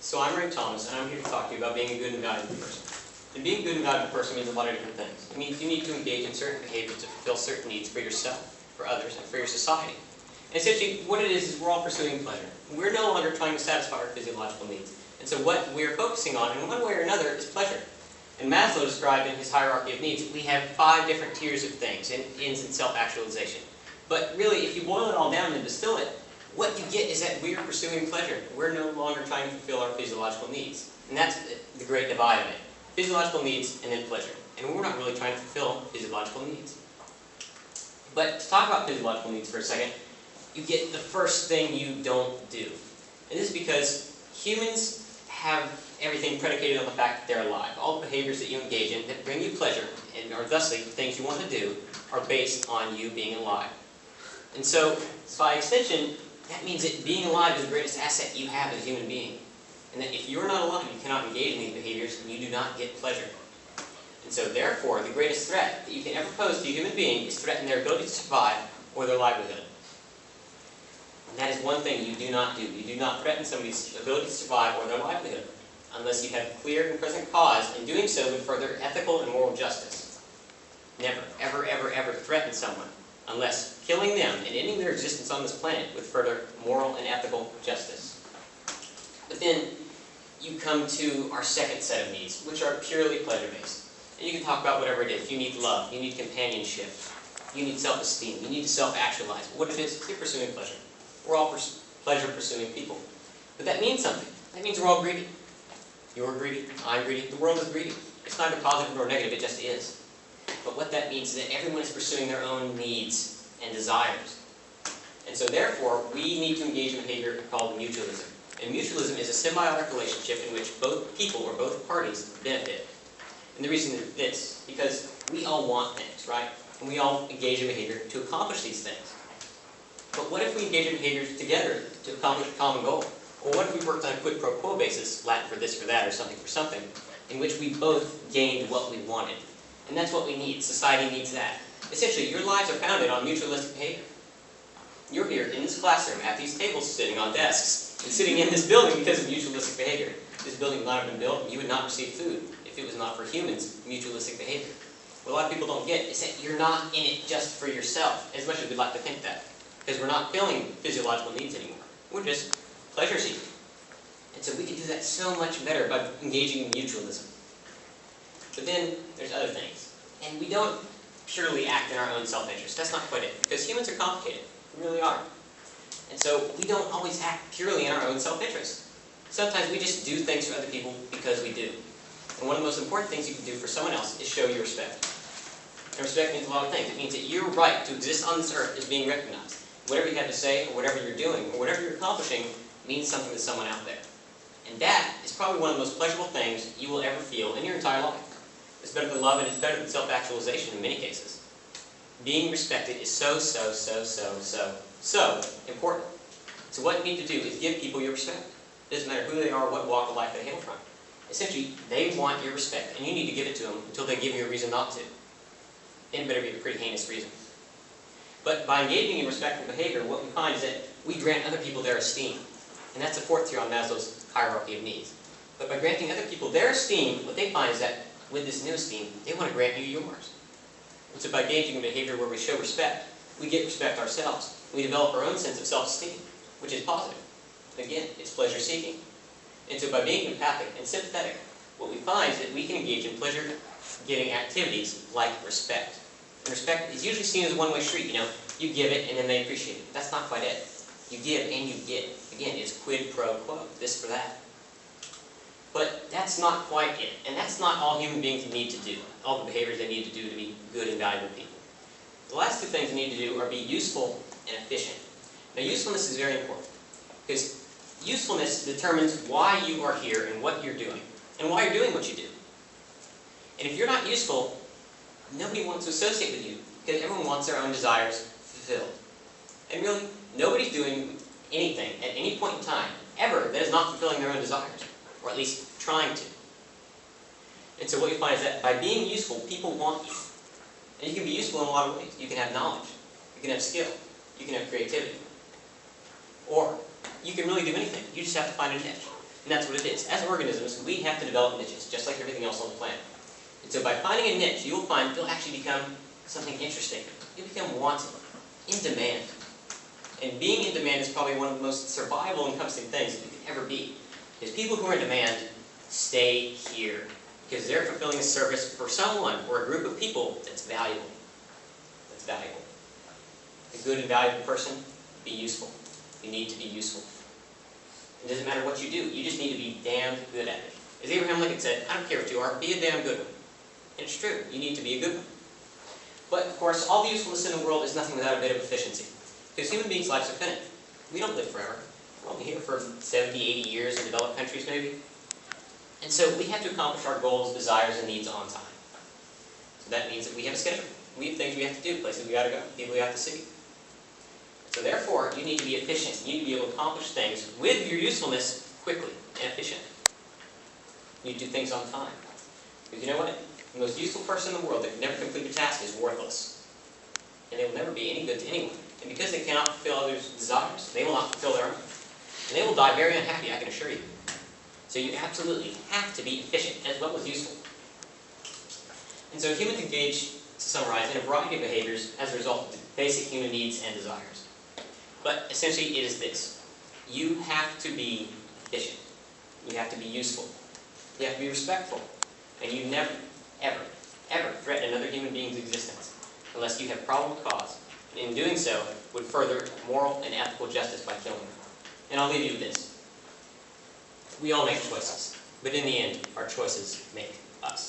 So I'm Ray Thomas, and I'm here to talk to you about being a good and valuable person. And being a good and valuable person means a lot of different things. It means you need to engage in certain behaviors to fulfill certain needs for yourself, for others, and for your society. And essentially, what it is we're all pursuing pleasure. We're no longer trying to satisfy our physiological needs. And so what we're focusing on, in one way or another, is pleasure. And Maslow described in his hierarchy of needs, we have 5 different tiers of things, and ends in self-actualization. But really, if you boil it all down and distill it, what you get is that we are pursuing pleasure. We're no longer trying to fulfill our physiological needs. And that's the great divide of it. Physiological needs and then pleasure. And we're not really trying to fulfill physiological needs. But to talk about physiological needs for a second, you get the first thing you don't do. And this is because humans have everything predicated on the fact that they're alive. All the behaviors that you engage in that bring you pleasure, and are thusly the things you want to do, are based on you being alive. And so, by extension, that means that being alive is the greatest asset you have as a human being. And that if you're not alive, you cannot engage in these behaviors, and you do not get pleasure. And so therefore, the greatest threat that you can ever pose to a human being is threaten their ability to survive or their livelihood. And that is one thing you do not do. You do not threaten somebody's ability to survive or their livelihood, unless you have clear and present cause, and doing so would further ethical and moral justice. Never, ever, ever, ever threaten someone, unless killing them and ending their existence on this planet would further moral and ethical justice. But then you come to our second set of needs, which are purely pleasure-based. And you can talk about whatever it is. You need love, you need companionship, you need self-esteem, you need to self-actualize. What it is, you're pursuing pleasure. We're all pleasure-pursuing people. But that means something. That means we're all greedy. You're greedy, I'm greedy, the world is greedy. It's neither positive nor negative, it just is. But what that means is that everyone is pursuing their own needs and desires. And so therefore, we need to engage in behavior called mutualism. And mutualism is a symbiotic relationship in which both people or both parties benefit. And the reason is this, because we all want things, right? And we all engage in behavior to accomplish these things. But what if we engage in behaviors together to accomplish a common goal? Or what if we worked on a quid pro quo basis, Latin for this, for that, or something for something, in which we both gained what we wanted? And that's what we need. Society needs that. Essentially, your lives are founded on mutualistic behavior. You're here in this classroom at these tables sitting on desks and sitting in this building because of mutualistic behavior. This building would not have been built and you would not receive food if it was not for humans' mutualistic behavior. What a lot of people don't get is that you're not in it just for yourself, as much as we'd like to think that. Because we're not filling physiological needs anymore. We're just pleasure seeking. And so we can do that so much better by engaging in mutualism. But then there's other things. And we don't purely act in our own self-interest. That's not quite it. Because humans are complicated. We really are. And so we don't always act purely in our own self-interest. Sometimes we just do things for other people because we do. And one of the most important things you can do for someone else is show your respect. And respect means a lot of things. It means that your right to exist on this earth is being recognized. Whatever you have to say, or whatever you're doing, or whatever you're accomplishing, means something to someone out there. And that is probably one of the most pleasurable things you will ever feel in your entire life. It's better than love, and it's better than self-actualization in many cases. Being respected is so important. So what you need to do is give people your respect. It doesn't matter who they are or what walk of life they hail from. Essentially, they want your respect, and you need to give it to them until they give you a reason not to. It better be a pretty heinous reason. But by engaging in respectful behavior, what we find is that we grant other people their esteem. And that's the fourth tier on Maslow's hierarchy of needs. But by granting other people their esteem, what they find is that with this new esteem, they want to grant you yours. And so by engaging in behavior where we show respect, we get respect ourselves. We develop our own sense of self-esteem, which is positive. Again, it's pleasure-seeking. And so by being empathic and sympathetic, what we find is that we can engage in pleasure-getting activities like respect. And respect is usually seen as a one-way street, you know. You give it and then they appreciate it. That's not quite it. You give and you get. Again, it's quid pro quo, this for that. But that's not quite it. And that's not all human beings need to do. All the behaviors they need to do to be good and valuable people. The last 2 things they need to do are be useful and efficient. Now, usefulness is very important. Because usefulness determines why you are here and what you're doing. And why you're doing what you do. And if you're not useful, nobody wants to associate with you, because everyone wants their own desires fulfilled. And really, nobody's doing anything at any point in time, ever, that is not fulfilling their own desires, or at least trying to. And so what you find is that by being useful, people want you. And you can be useful in a lot of ways. You can have knowledge, you can have skill, you can have creativity. Or, you can really do anything. You just have to find a niche. And that's what it is. As organisms, we have to develop niches, just like everything else on the planet. And so by finding a niche, you will find you'll actually become something interesting. You'll become wanted, in demand. And being in demand is probably one of the most survival encompassing things that you can ever be. Because people who are in demand stay here. Because they're fulfilling a service for someone or a group of people that's valuable. That's valuable. A good and valuable person, be useful. You need to be useful. It doesn't matter what you do, you just need to be damned good at it. As Abraham Lincoln said, I don't care what you are, be a damn good one. And it's true, you need to be a good one. But of course, all the usefulness in the world is nothing without a bit of efficiency. Because human beings' lives are finite. We don't live forever. We're only here for 70, 80 years in developed countries maybe. And so we have to accomplish our goals, desires, and needs on time. So that means that we have a schedule. We have things we have to do, places we got to go, people we have to see. So therefore, you need to be efficient. You need to be able to accomplish things with your usefulness quickly and efficiently. You do things on time. Because you know what? The most useful person in the world that can never complete a task is worthless. And they will never be any good to anyone. And because they cannot fulfill others' desires, they will not fulfill their own. And they will die very unhappy, I can assure you. So you absolutely have to be efficient as well as useful. And so humans engage, to summarize, in a variety of behaviors as a result of basic human needs and desires. But essentially it is this. You have to be efficient. You have to be useful. You have to be respectful. And you never, ever, ever threaten another human being's existence unless you have probable cause. And in doing so, would further moral and ethical justice by killing them. And I'll leave you with this. We all make choices. But in the end, our choices make us.